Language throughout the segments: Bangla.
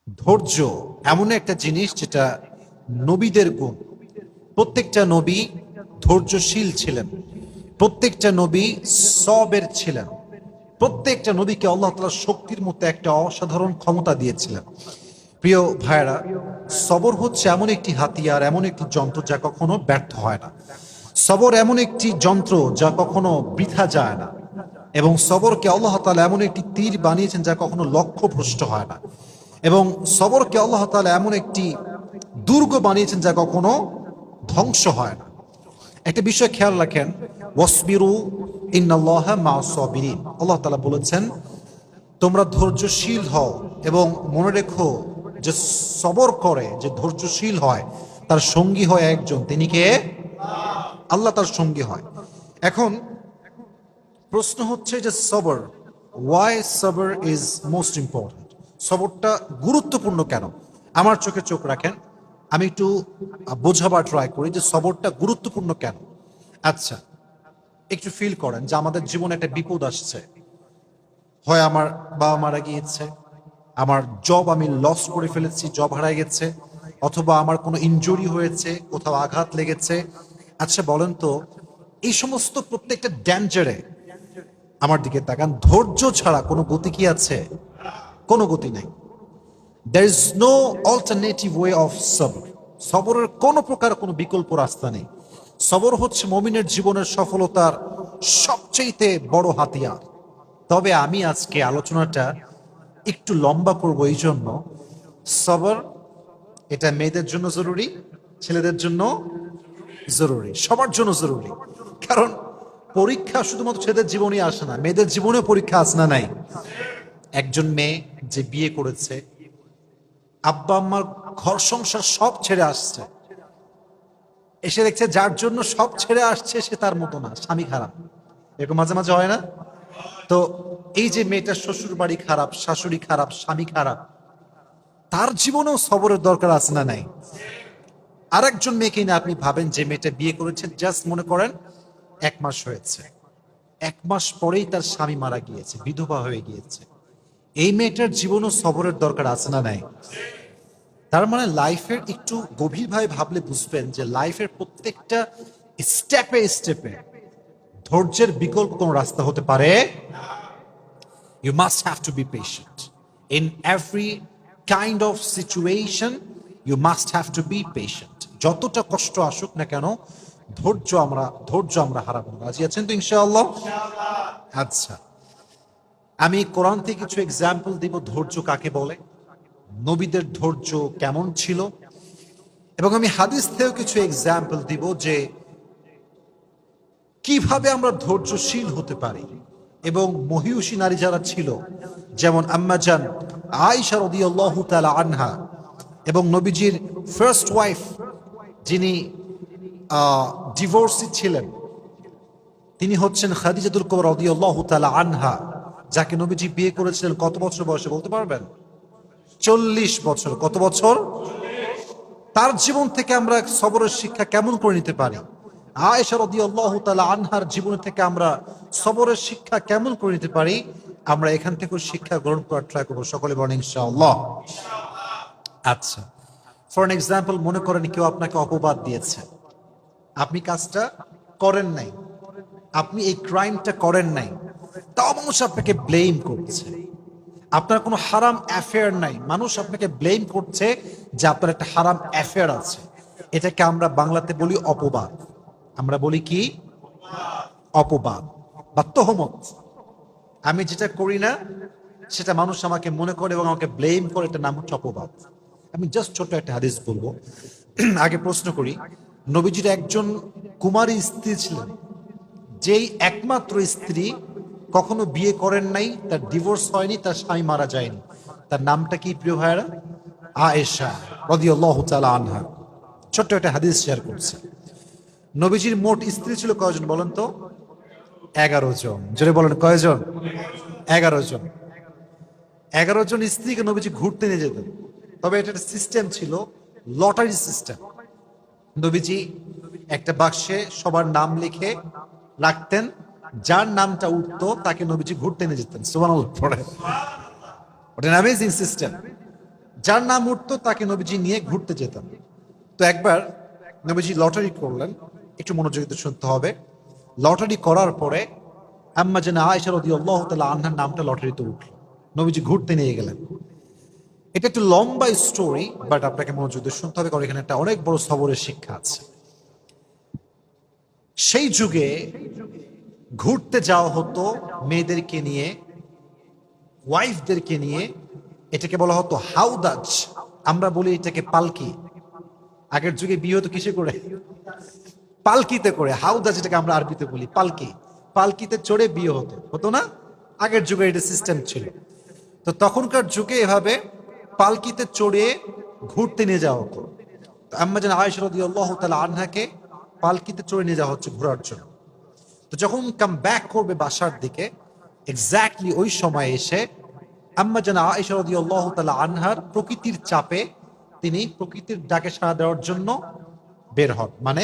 ধৈর্য এমন একটা জিনিস যেটা নবীদের গুণ। প্রত্যেকটা নবী ধৈর্যশীল ছিলেন, প্রত্যেকটা নবী সবের ছিলেন, প্রত্যেকটা নবীকে আল্লাহ তাআলা শক্তির মতো একটা অসাধারণ ক্ষমতা দিয়েছিলেন। প্রিয় ভাইরা, সবর হচ্ছে এমন একটি হাতিয়ার, এমন একটি যন্ত্র যা কখনো ব্যর্থ হয় না। সবর এমন একটি যন্ত্র যা কখনো বৃথা যায় না, এবং সবরকে আল্লাহ তাআলা এমন একটি তীর বানিয়েছেন যা কখনো লক্ষ্যভ্রষ্ট হয় না, এবং সবরকে আল্লাহ তাআলা এমন একটি দুর্গ বানিয়েছেন যা কখনো ধ্বংস হয় না। একটা বিষয় খেয়াল রাখেন, ওয়াসবিরু ইন্নাল্লাহা মা'আস সাবিরিন। আল্লাহ তাআলা বলেছেন তোমরা ধৈর্যশীল হও, এবং মনে রেখো যে সবর করে, যে ধৈর্যশীল হয়, তার সঙ্গী হয় একজন, তিনি কে? আল্লাহ তার সঙ্গী হয়। এখন প্রশ্ন হচ্ছে যে সবর, ওয়াই সবর ইজ মোস্ট ইম্পর্টেন্ট? সবরটা গুরুত্বপূর্ণ কেন? আমার চোখে চোখ রাখেন, আমি একটু বোঝাবার ট্রাই করি যে সবরটা গুরুত্বপূর্ণ কেন। আচ্ছা, একটু ফিল করেন যে আমাদের জীবনে একটা বিপদ আসছে। হয় আমার বাবা মারা গিয়েছে, আমার জব আমি লস করে ফেলেছি, জব হারাই গেছে, অথবা আমার কোনো ইনজুরি হয়েছে, কোথাও আঘাত লেগেছে। আচ্ছা বলেন তো, এই সমস্ত প্রত্যেকটা ড্যাঞ্জারে আমার দিকে তাকান, ধৈর্য ছাড়া কোনো গতি কি আছে? কোনো গতি নাই। There is no alternative way of সবর। সবরের কোনো প্রকার কোনো বিকল্প রাস্তা নেই। সবর হচ্ছে মুমিনের জীবনের সফলতার সবচেয়ে বড় হাতিয়ার। তবে আমি আজকে আলোচনাটা একটু লম্বা করব, এই জন্য সবর এটা মেয়েদের জন্য জরুরি, ছেলেদের জন্য জরুরি, সবার জন্য জরুরি। কারণ পরীক্ষা শুধুমাত্র ছেলেদের জীবনে আসে না, মেয়েদের জীবনেও পরীক্ষা আছে না নাই? একজন মেয়ে যে বিয়ে করেছে, আব্বা আম্মার ঘর সংসার সব ছেড়ে আসছে, এসে দেখছে যার জন্য সব ছেড়ে আসছে সে তার মতো না, স্বামী খারাপ। এরকম মাঝে মাঝে হয় না? তো এই যে মেয়েটার শ্বশুর বাড়ি খারাপ, শাশুড়ি খারাপ, স্বামী খারাপ, তার জীবনেও সবরের দরকার আছে না নাই? আরেকজন মেয়েকে না আপনি ভাবেন, যে মেয়েটা বিয়ে করেছে, জাস্ট মনে করেন 1 মাস হয়েছে, 1 মাস পরেই তার স্বামী মারা গিয়েছে, বিধবা হয়ে গিয়েছে। এই মেয়েটার জীবনও সবরের দরকার আছে না নাই? তার মানে লাইফের একটু গভীরভাবে ভাবলে বুঝবেন যে লাইফের প্রত্যেকটা স্টেপে স্টেপে ধৈর্যের বিকল্প কোন রাস্তা হতে পারে। You must have to be patient in every kind of situation. You must have to be patient. যতটা কষ্ট আসুক না কেন, ধৈর্য আমরা হারাবো না। রাজি আছেন তো ইনশাআল্লাহ? আচ্ছা, আমি কোরআন থেকে কিছু এক্সাম্পল দিব ধৈর্য কাকে বলে, নবীদের ধৈর্য কেমন ছিল, এবং আমি হাদিস থেকেও কিছু এক্সাম্পল দিব যে কিভাবে আমরা ধৈর্যশীল হতে পারি। এবং মহিয়সী নারী যারা ছিল, যেমন আম্মাজান আয়েশা রাদিয়াল্লাহু তাআলা আনহা, এবং নবীজির ফার্স্ট ওয়াইফ যিনি ডিভোর্সি ছিলেন, তিনি হচ্ছেন খাদিজাতুল কুবরা রাদিয়াল্লাহু তাআলা আনহা, যাকে নবীজি বিয়ে করেছিলেন কত বছর বয়সে বলতে পারবেন? 40 বছর। কত বছর? তার জীবন থেকে আমরা সবরের শিক্ষা কেমন করে নিতে পারি? আয়েশা রাদিয়াল্লাহু তাআলা আনহার জীবন থেকে আমরা সবরের শিক্ষা কেমন করে নিতে পারি? আমরা এখান থেকেও শিক্ষা গ্রহণ করার ট্রাই করবো, সকলে বলেন ইনশাআল্লাহ। আচ্ছা, ফর এন এক্সাম্পল, মনে করেন কেউ আপনাকে অপবাদ দিয়েছে, আপনি কাজটা করেন নাই, আপনি এই ক্রাইমটা করেন নাই, তাও মানুষ আপনাকে ব্লেম করছে। আপনার কোনো হারাম অ্যাফেয়ার নাই, মানুষ আপনাকে ব্লেম করছে যে আপনার একটা হারাম অ্যাফেয়ার আছে। এটাকে আমরা বাংলাতে বলি অপবাদ। আমরা বলি কি? অপবাদ বা তোহমত। আমি যেটা করি না সেটা মানুষ আমাকে মনে করে এবং আমাকে ব্লেম করে, এটা নাম হচ্ছে অপবাদ। আমি জাস্ট ছোট্ট একটা হাদিস বলবো। আগে প্রশ্ন করি, নবীজির একজন কুমারী স্ত্রী ছিলেন, যেই একমাত্র স্ত্রী, কখনো বিয়ে করেন নাই, তার ডিভোর্স হয়নি, তার স্বামী মারা যায়নি। তার নামটা কি প্রিয় ভাইয়েরা? আয়েশা রাদিয়াল্লাহু তাআলা আনহা। ছোট্ট একটা হাদিস শেয়ার করছে। নবীজির মোট স্ত্রী ছিল কয়জন বলেন তো? 11 জন। জোরে বলেন কয়জন? 11 জন। 11 জন স্ত্রীকে নবীজি ঘুরতে নিয়ে যেতেন। তবে এটা একটা সিস্টেম ছিল, লটারি সিস্টেম। নবীজি একটা বাক্সে সবার নাম লিখে রাখতেন, যার নামটা উঠতো তাকে নবীজি ঘুরতে নিয়ে যেতেন। সুবহানাল্লাহ পড়ে। ওটা অ্যামেজিং সিস্টেম। যার নাম উঠতো তাকে নবীজি নিয়ে ঘুরতে যেতেন। তো একবার নবীজি লটারি করলেন, একটু মনোযোগ দিয়ে শুনতে হবে। লটারি করার পরে আম্মা জানা আয়েশা রাদিয়াল্লাহু তাআলা আনহার নামটা লটারিতে উঠল, নবীজি ঘুরতে নিয়ে গেলেন। এটা একটু লম্বা স্টোরি, বাট আপনাকে মনোযোগ দিয়ে শুনতে হবে, কারণ এখানে একটা অনেক বড় সবরের শিক্ষা আছে। সেই যুগে ঘুরতে যাওয়া হতো মেয়েদেরকে নিয়ে, ওয়াইফদেরকে নিয়ে। এটাকে বলা হতো হাউদাজ, আমরা বলি এটাকে পালকি। আগের যুগে বিয়ে হতো কিসে করে? পালকিতে করে। হাউদাজ যেটাকে আমরা আরবিতে বলি পালকি, পালকিতে চড়ে বিয়ে হতো, হতো না? আগের যুগে এটা সিস্টেম ছিল। তো তখনকার যুগে এভাবে পালকিতে চড়ে ঘুরতে নিয়ে যাওয়া হতো। তো আম্মা জান আয়েশা রাদিয়াল্লাহু তাআলা আনহাকে পালকিতে চড়ে নিয়ে যাওয়া হচ্ছে ঘোরার জন্য। তো যখন কাম ব্যাক করবে বাসার দিকে, এক্স্যাক্টলি ওই সময় এসে আম্মা জান আয়েশা রাদিয়াল্লাহু তাআলা আনহার প্রকৃতির চাপে তিনি প্রকৃতির ডাকে সাড়া দেওয়ার জন্য বের হন, মানে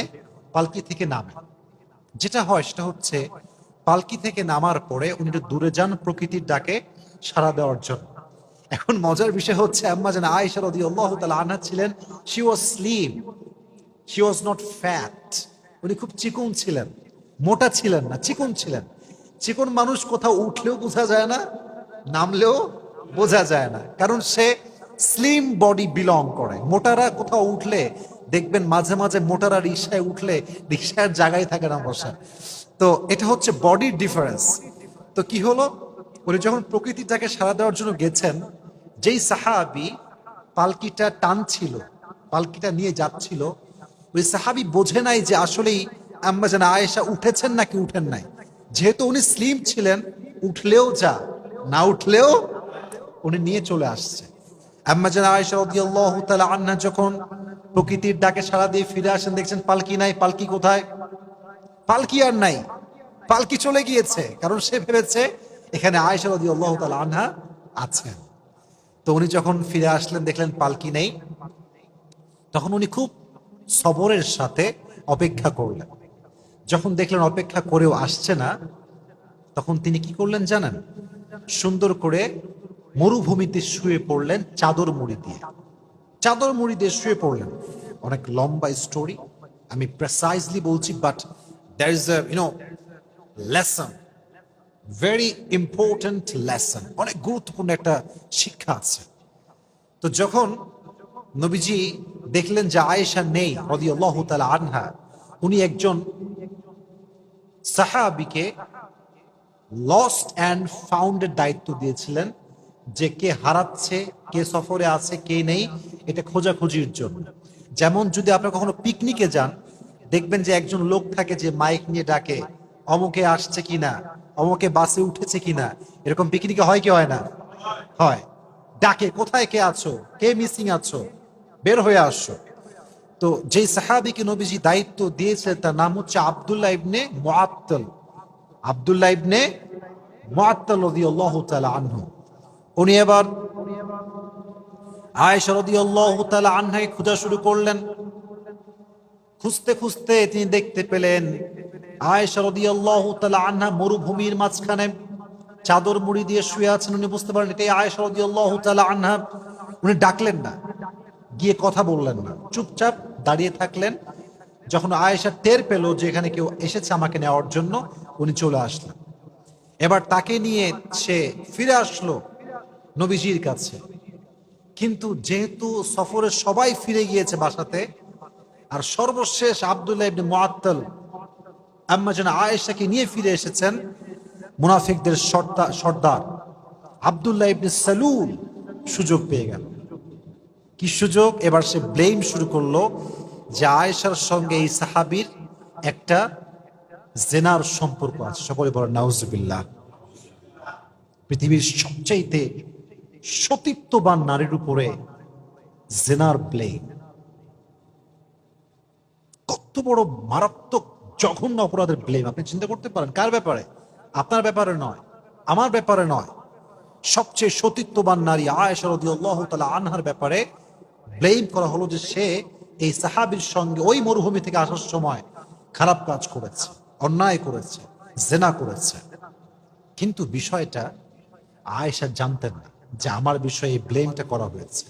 পালকি থেকে নামেন। যেটা হয় সেটা হচ্ছে পালকি থেকে নামার পরে উনি একটু দূরে যান প্রকৃতির ডাকে সাড়া দেওয়ার জন্য। এখন মজার বিষয় হচ্ছে আম্মা জান আয়েশা রাদিয়াল্লাহু তাআলা আনহা ছিলেন, she was slim, she was not fat. উনি খুব চিকন ছিলেন, মোটা ছিলেন না, চিকন ছিলেন। চিকন মানুষ কোথাও উঠলেও বোঝা যায় না, নামলেও বোঝা যায় না, কারণ সে স্লিম বডি বিলং করে। মোটারা কোথাও উঠলে দেখবেন মাঝে মাঝে মোটারা রিক্সায় উঠলে রিক্সার জায়গায় থাকে না বসা। তো এটা হচ্ছে বডির ডিফারেন্স। তো কি হলো, উনি যখন প্রকৃতিটাকে সাড়া দেওয়ার জন্য গেছেন, যেই সাহাবি পালকিটা টানছিল, পালকিটা নিয়ে যাচ্ছিল, ওই সাহাবি বোঝে নাই যে আসলেই আম্মা জান আয়েশা উঠেছেন নাকি উঠেন নাই। যেহেতু উনি স্লিম ছিলেন, উঠলেও যা, না উঠলেও উনি নিয়ে চলে আসছে। আম্মা জান আয়েশা রাদিয়াল্লাহু তাআলা আনহা যখন প্রকৃতির ডাকে সাড়া দিয়ে ফিরে আসেন, দেখছেন পালকি নাই। পালকি কোথায়? পালকি আর নাই, পালকি চলে গিয়েছে, কারণ সে ভেবেছে এখানে আয়েশা রাদিয়াল্লাহু তাআলা আনহা আছেন। তো উনি যখন ফিরে আসলেন, দেখলেন পালকি নেই। তখন উনি খুব সবরের সাথে অপেক্ষা করলেন। যখন দেখলেন অপেক্ষা করেও আসছে না, তখন তিনি কি করলেন জানেন? সুন্দর করে মরুভূমিতে শুয়ে পড়লেন চাদর মুড়ি দিয়ে। চাদর মুড়ি দিয়ে শুয়ে পড়লেন। অনেক লম্বা স্টোরি, আমি প্রেসাইজলি বলছি, but there is a lesson, very important lesson, অনেক গুরুত্বপূর্ণ একটা শিক্ষা আছে। তো যখন নবীজি দেখলেন যে আয়েশা নেই রাদিয়াল্লাহু তাআলা আনহা, উনি একজন সাহাবীকে লস্ট অ্যান্ড ফাউন্ডের দায়িত্ব দিয়েছিলেন, যে কে হারাচ্ছে, কে সফরে আছে, কে নেই, এটা খোঁজাখুঁজির জন্য। যেমন যদি আপনারা কখনো পিকনিকে যান, দেখবেন যে একজন লোক থাকে যে মাইক নিয়ে ডাকে, অমুকে আসছে কিনা, অমুকে বাসে উঠেছে কিনা। এরকম পিকনিকে হয় কি হয় না? হয়। ডাকে, কোথায় কে আছো, কে মিসিং আছো, বের হয়ে আসো। তো যেই সাহাবীকে নবীজি দায়িত্ব দিয়েছিলেন তার নাম হচ্ছে আব্দুল্লাহ ইবনে মুআত্তাল। আব্দুল্লাহ ইবনে মুআত্তাল রাদিয়াল্লাহু তাআলা আনহু। উনি এবার আয়েশা রাদিয়াল্লাহু তাআলা আনহাকে খোঁজা শুরু করলেন। খুঁজতে খুঁজতে তিনি দেখতে পেলেন আয়েশা রাদিয়াল্লাহু তাআলা আনহা মরুভূমির মাঝখানে চাদর মুড়ি দিয়ে শুয়ে আছেন। উনি বুঝতে পারলেন এটাই আয়েশা রাদিয়াল্লাহু তাআলা আনহা। উনি ডাকলেন না, গিয়ে কথা বললেন না, চুপচাপ দাঁড়িয়ে থাকলেন। যখন আয়েশা টের পেল যে এখানে কেউ এসেছে আমাকে নেওয়ার জন্য, উনি চলে আসলেন। এবার তাকে নিয়ে সে ফিরে আসলো নবীজির কাছে। কিন্তু যেহেতু সফরে সবাই ফিরে গিয়েছে বাসাতে, আর সর্বশেষ আব্দুল্লাহ ইবনে মুআত্তাল আম্মা জান আয়েশাকে নিয়ে ফিরে এসেছেন, মুনাফিকদের সর্দার আব্দুল্লাহ ইবনে সালুল সুযোগ পেয়ে গেল। কি সুযোগ? এবার সে ব্লেম শুরু করলো যে আয়েশার সঙ্গে এই সাহাবীর একটা জেনার সম্পর্ক আছে। সকলে বলেন নাউজুবিল্লাহ। পৃথিবীর সবচাইতে সতীত্ববান নারীর উপরে জেনার ব্লেম, কত বড় মারাত্মক জঘন্য অপরাধের ব্লেম। আপনি চিন্তা করতে পারেন কার ব্যাপারে? আপনার ব্যাপারে নয়, আমার ব্যাপারে নয়, সবচেয়ে সতীত্ববান নারী আয়েশা রাদিয়াল্লাহু তাআলা আনহার ব্যাপারে ব্লেম করা হলো যে সে এই সাহাবীর সঙ্গে ওই মরুভূমি থেকে আসার সময় খারাপ কাজ করেছে, অন্যায় করেছে, জেনা করেছে। কিন্তু বিষয়টা আয়েশা জানতেন না যে আমার বিষয়ে এই ব্লেমটা করা হয়েছে।